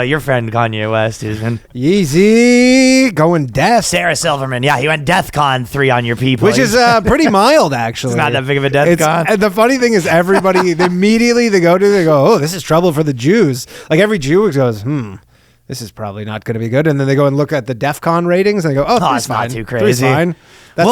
Your friend Kanye West is in. Yeezy going death. Sarah Silverman. Yeah, he went DEFCON 3 on your people. Which is pretty mild, actually. It's not that big of a DEFCON. And the funny thing is everybody, they go, oh, this is trouble for the Jews. Like every Jew goes, this is probably not going to be good. And then they go and look at the DEFCON ratings and they go, it's fine. not too crazy. 3's fine.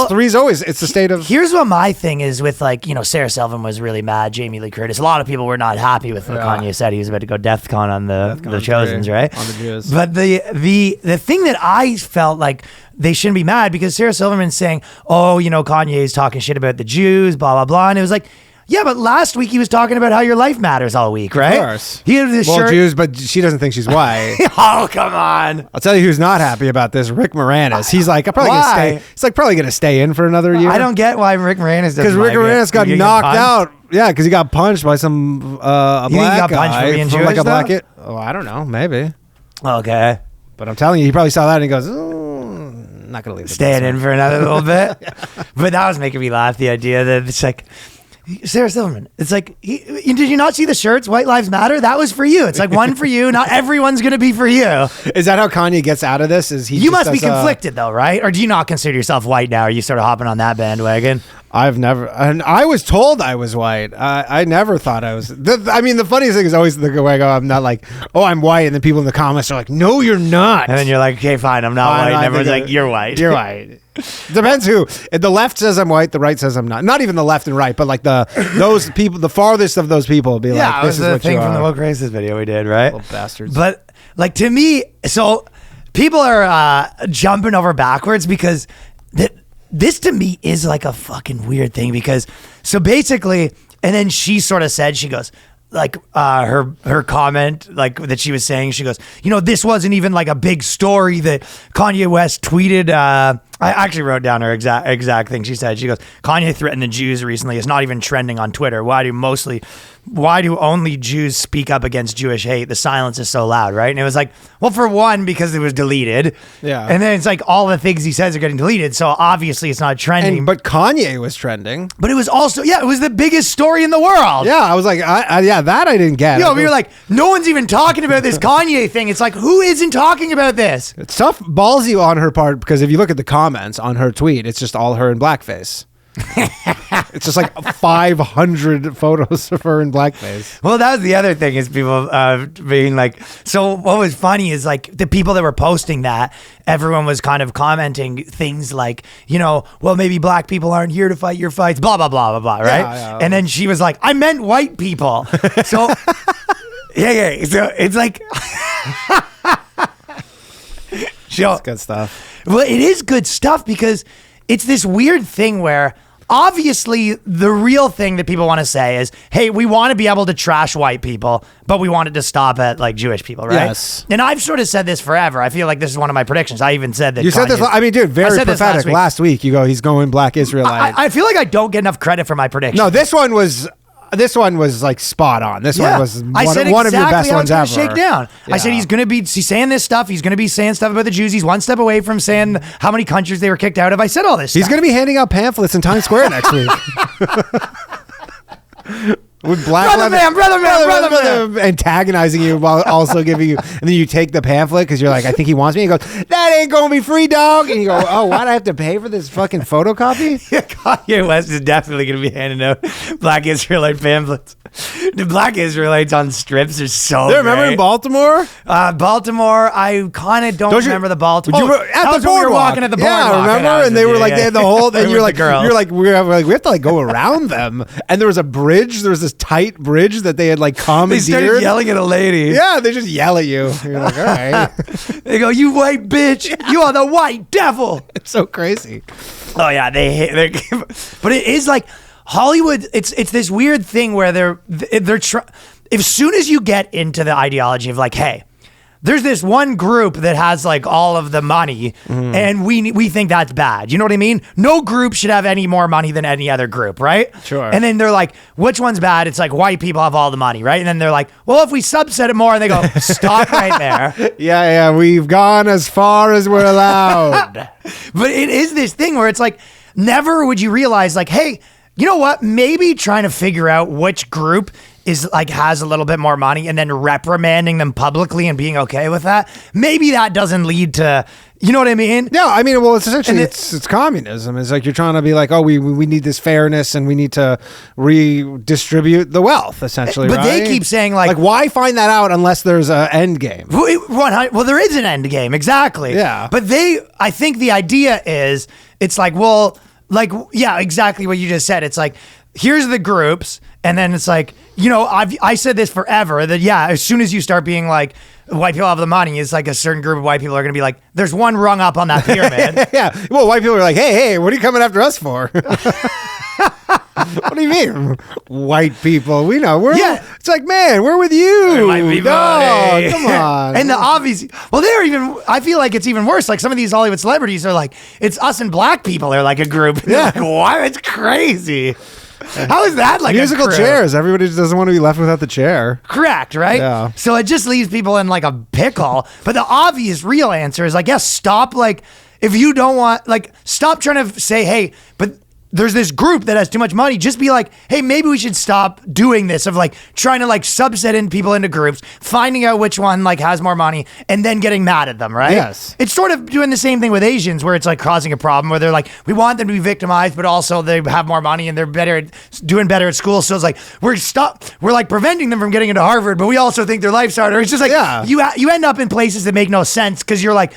Three's always, it's the state of... Here's what my thing is with, like, Sarah Silverman was really mad. Jamie Lee Curtis. A lot of people were not happy with what Kanye said. He was about to go DEFCON on the Chosens, right? On the Jews. But the thing that I felt like they shouldn't be mad because Sarah Silverman's saying, Kanye's talking shit about the Jews, blah, blah, blah. And it was like, yeah, but last week he was talking about how your life matters all week, right? Of course. He had this shirt. Jews, but she doesn't think she's white. Oh, come on. I'll tell you who's not happy about this. Rick Moranis. He's like, probably going to stay in for another year. I don't get why Rick Moranis doesn't. Because Rick Moranis got knocked out. Yeah, because he got punched by some a black guy. Punched for being Jewish, Oh, I don't know. Maybe. Okay. But I'm telling you, he probably saw that and he goes, I'm not going to leave. Staying in for another little bit. But that was making me laugh, the idea that it's like, Sarah Silverman. It's like, did you not see the shirts? White Lives Matter? That was for you. It's like one for you. Not everyone's going to be for you. Is that how Kanye gets out of this? You must be conflicted though, right? Or do you not consider yourself white now? Are you sort of hopping on that bandwagon? I've never, and I was told I was white. I never thought I was. The funniest thing is always the way I go, I'm not like, I'm white. And then people in the comments are like, no, you're not. And then you're like, okay, fine, I'm not white. And everyone's like, you're white. You're white. Depends who. The left says I'm white, the right says I'm not. Not even the left and right, but like those people, the farthest of those people will be like, this is what you are. Yeah, the thing from the woke racist video we did, right? Little bastards. But like to me, so people are jumping over backwards because this to me is like a fucking weird thing because so basically, and then she sort of said, she goes, like her comment like that she was saying, she goes, this wasn't even like a big story that Kanye West tweeted. I actually wrote down her exact thing. She said, she goes, Kanye threatened the Jews recently. It's not even trending on Twitter. Why do only Jews speak up against Jewish hate? The silence is so loud, right? And it was like, well, for one, because it was deleted. Yeah. And then it's like all the things he says are getting deleted. So obviously it's not trending. But Kanye was trending. But it was also, it was the biggest story in the world. Yeah. I was like, that I didn't get. We were like, no one's even talking about this Kanye thing. It's like, who isn't talking about this? It's tough, ballsy on her part, because if you look at the comments on her tweet, it's just all her in blackface. It's just like 500 photos of her in blackface. Well, that was the other thing is people being like, so what was funny is like the people that were posting that, everyone was kind of commenting things like, well, maybe black people aren't here to fight your fights, blah, blah, blah, blah, blah, right? Yeah. And then she was like, I meant white people. So, yeah. So it's like... That's good stuff. Well, it is good stuff because it's this weird thing where obviously the real thing that people want to say is, hey, we want to be able to trash white people, but we want it to stop at like Jewish people, right? Yes. And I've sort of said this forever. I feel like this is one of my predictions. I even said that. You said this, dude, very prophetic. Last week, you go, he's going black Israelite. I feel like I don't get enough credit for my prediction. No, this one was like spot on. This one was one of your best ones ever. Shake down. Yeah. I said he's saying this stuff. He's going to be saying stuff about the Jews. He's one step away from saying how many countries they were kicked out of. I said all this stuff. He's going to be handing out pamphlets in Times Square next week. With brother man, antagonizing you while also giving you, and then you take the pamphlet because you're like, I think he wants me. He goes, that ain't gonna be free, dog. And you go, oh, why do I have to pay for this fucking photocopy? Yeah, Kanye West is definitely gonna be handing out black Israelite pamphlets. The black Israelites on strips are so. Do you remember in Baltimore? Baltimore, I kind of don't remember the Baltimore. At the boardwalk, we were walking at the boardwalk. Yeah, remember? And they were like, they had the whole. And you're like, we have to like go around them. And there was a bridge. There was this tight bridge that they had like commandeered. They started yelling at a lady. Yeah, they just yell at you. You're like, all right. They go, you white bitch, you are the white devil. It's so crazy. Oh yeah, but it is like Hollywood. It's this weird thing where they're as soon as you get into the ideology of like, hey, there's this one group that has like all of the money and we think that's bad. You know what I mean? No group should have any more money than any other group, right? Sure. And then they're like, which one's bad? It's like white people have all the money, right? And then they're like, well, if we subset it more, and they go, stop right there. Yeah, we've gone as far as we're allowed. But it is this thing where it's like, never would you realize like, hey, you know what? Maybe trying to figure out which group is like has a little bit more money and then reprimanding them publicly and being okay with that, maybe that doesn't lead to, you know what I mean? No, I mean, well, it's essentially it's communism. It's like you're trying to be like, oh, we need this fairness and we need to redistribute the wealth, essentially. But right? they keep saying like why find that out unless there's an end game? Well, there is an end game, exactly. Yeah. But I think the idea is, it's like, well, like, yeah, exactly what you just said. It's like, here's the groups, and then it's like, you know, I said this forever, that yeah, as soon as you start being like, white people have the money, it's like a certain group of white people are going to be like, there's one rung up on that pyramid. Yeah. Well, white people are like, hey, what are you coming after us for? What do you mean, white people? We know. It's like, man, we're with you. White people, no, come on. And the obvious, well, I feel like it's even worse. Like some of these Hollywood celebrities are like, it's us and black people are like a group. Yeah. Like, what? It's crazy. How is that like musical a crew? chairs? Everybody just doesn't want to be left without the chair. Correct, right? Yeah. So it just leaves people in like a pickle. But the obvious real answer is like, yes, stop. Like, if you don't want, like, stop trying to say, hey, but there's this group that has too much money. Just be like, hey, maybe we should stop doing this of like trying to like subset in people into groups, finding out which one like has more money and then getting mad at them, right? Yes. It's sort of doing the same thing with Asians where it's like causing a problem where they're like, we want them to be victimized, but also they have more money and they're doing better at school. So it's like, we're like preventing them from getting into Harvard, but we also think their life's harder. It's just like, you end up in places that make no sense because you're like,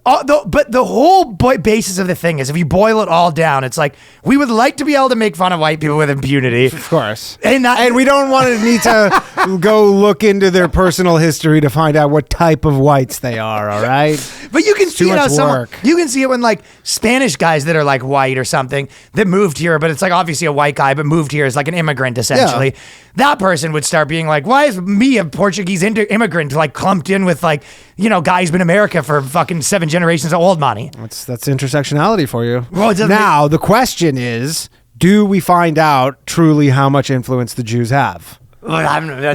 but the whole basis of the thing is, if you boil it all down, it's like, we would like to be able to make fun of white people with impunity. Of course. And we don't want to need to go look into their personal history to find out what type of whites they are, all right? But you can see it you can see it when like Spanish guys that are like white or something that moved here, but it's like obviously a white guy, but moved here as like an immigrant essentially. Yeah. That person would start being like, why is me, a Portuguese immigrant, like clumped in with like, you know, guys been in America for fucking 7 generations of old money? That's intersectionality for you. Well, now, the question is, do we find out truly how much influence the Jews have? Well,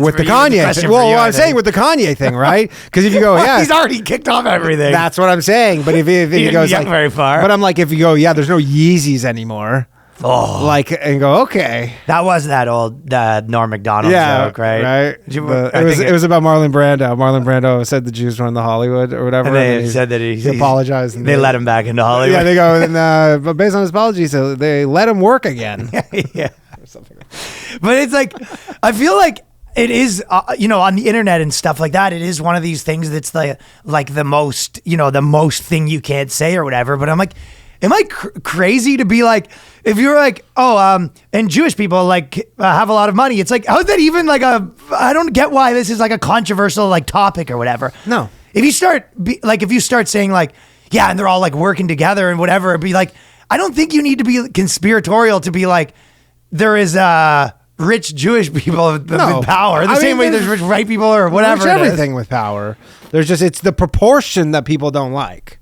with the Kanye thing. Well, I'm saying with the Kanye thing, right? Because if you go, yeah, he's already kicked off everything. That's what I'm saying. But if he goes like very far, but I'm like, if you go, yeah, there's no Yeezys anymore. Oh, like, and go, okay. That was that old Norm Macdonald joke, right? Right. It was about Marlon Brando. Marlon Brando said the Jews run the Hollywood or whatever. And they said that he apologized. And they let him back into Hollywood. Yeah, they go, and but based on his apology, so they let him work again. Yeah. Or something. But it's like, I feel like it is, you know, on the internet and stuff like that, it is one of these things that's like the most, you know, the most thing you can't say or whatever. But I'm like, am I crazy to be like, if you're like, and Jewish people like have a lot of money, it's like, how is that even like I don't get why this is like a controversial like topic or whatever. No. If you start saying like, yeah, and they're all like working together and whatever, it'd be like, I don't think you need to be conspiratorial to be like, there is rich Jewish people with power. The same way there's rich white people or whatever. There's everything with power. There's just, it's the proportion that people don't like.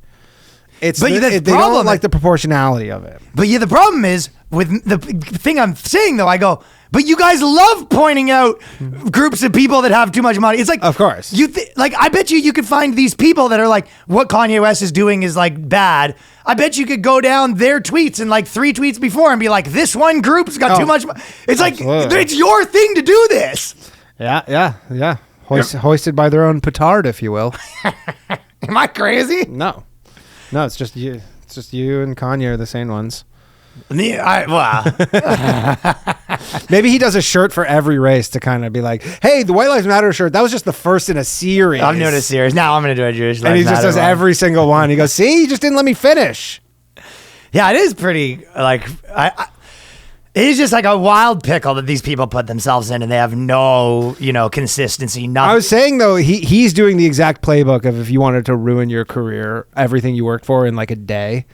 They don't like the proportionality of it. But yeah, the problem is with the thing I'm saying though, I go, but you guys love pointing out groups of people that have too much money. It's like, of course, like I bet you could find these people that are like, what Kanye West is doing is like bad. I bet you could go down their tweets and like 3 tweets before and be like, this one group's got too much. It's absolutely. Like, it's your thing to do this. Yeah. Hoisted by their own petard, if you will. Am I crazy? No, it's just you. It's just you and Kanye are the sane ones. Wow. Maybe he does a shirt for every race to kind of be like, hey, the White Lives Matter shirt, that was just the first in a series. I'm doing a series. Now I'm going to do a Jewish Lives Matter. And he just does every single one. He goes, see, you just didn't let me finish. Yeah, it is pretty, like, it is just like a wild pickle that these people put themselves in and they have no, you know, consistency. Nothing. I was saying, though, he's doing the exact playbook of if you wanted to ruin your career, everything you worked for in like a day.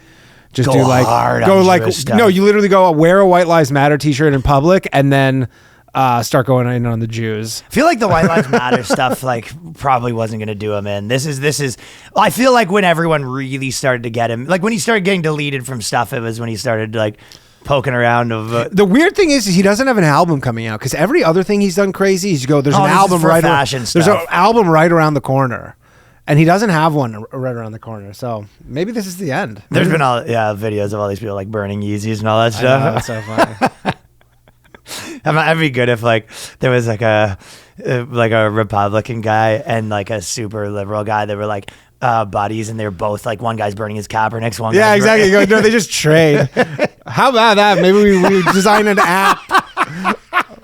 Just go hard no, you literally go wear a White Lives Matter t-shirt in public and then start going in on the Jews. I feel like the White Lives Matter stuff like probably wasn't going to do him in. This is I feel like when everyone really started to get him, like when he started getting deleted from stuff, it was when he started like poking around the weird thing is he doesn't have an album coming out because every other thing he's done crazy, you go, there's an album there's an album right around the corner. And he doesn't have one right around the corner, so maybe this is the end. There's been videos of all these people like burning Yeezys and all that stuff. That's so funny. That'd be good if like there was like a Republican guy and like a super liberal guy that were like buddies, and they're both like one guy's burning his Kaepernicks, one Yeah, guy's exactly. No, they just trade. How about that? Maybe we design an app.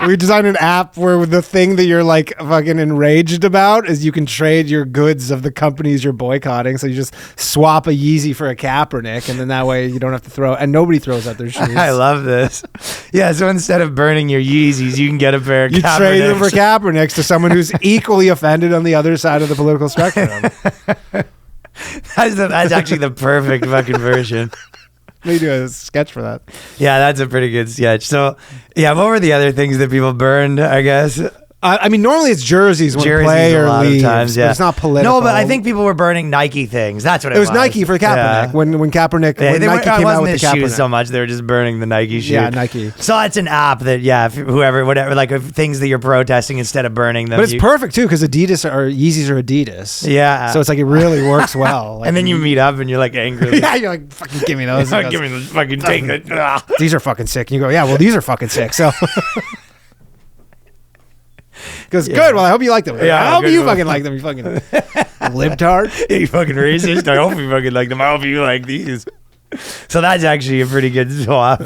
We design an app where the thing that you're like fucking enraged about is you can trade your goods of the companies you're boycotting. So you just swap a Yeezy for a Kaepernick, and then that way you don't have to throw, and nobody throws out their shoes. I love this. Yeah, so instead of burning your Yeezys, you can get a pair of You Kaepernicks. trade them for Kaepernicks to someone who's equally offended on the other side of the political spectrum. That's actually the perfect fucking version. Maybe do a sketch for that. Yeah, that's a pretty good sketch. So, yeah, what were the other things that people burned, I guess? I mean, normally it's jerseys when Jerseys play a or lot of leaves, times, yeah. but it's not political. No, but I think people were burning Nike things. That's what it it was. was Nike for Kaepernick. Yeah. When Kaepernick, Yeah, when they Nike it came out wasn't with the his Kaepernick. shoes so much; they were just burning the Nike shoe. Yeah, Nike. So it's an app that, whatever, like if things that you're protesting instead of burning them. But it's perfect too because Yeezys are Adidas. Yeah. So it's like it really works well. Like, and then you meet up and you're like angry. yeah, you're like, fucking give me those. Give me the fucking take it. These are fucking sick. And you go, yeah, well, these are fucking sick. So. Goes, good. Well, I hope you like them. Yeah, I hope good you one. fucking like them. You fucking libtard. You fucking racist. I hope you fucking like them. I hope you like these. So that's actually a pretty good swap.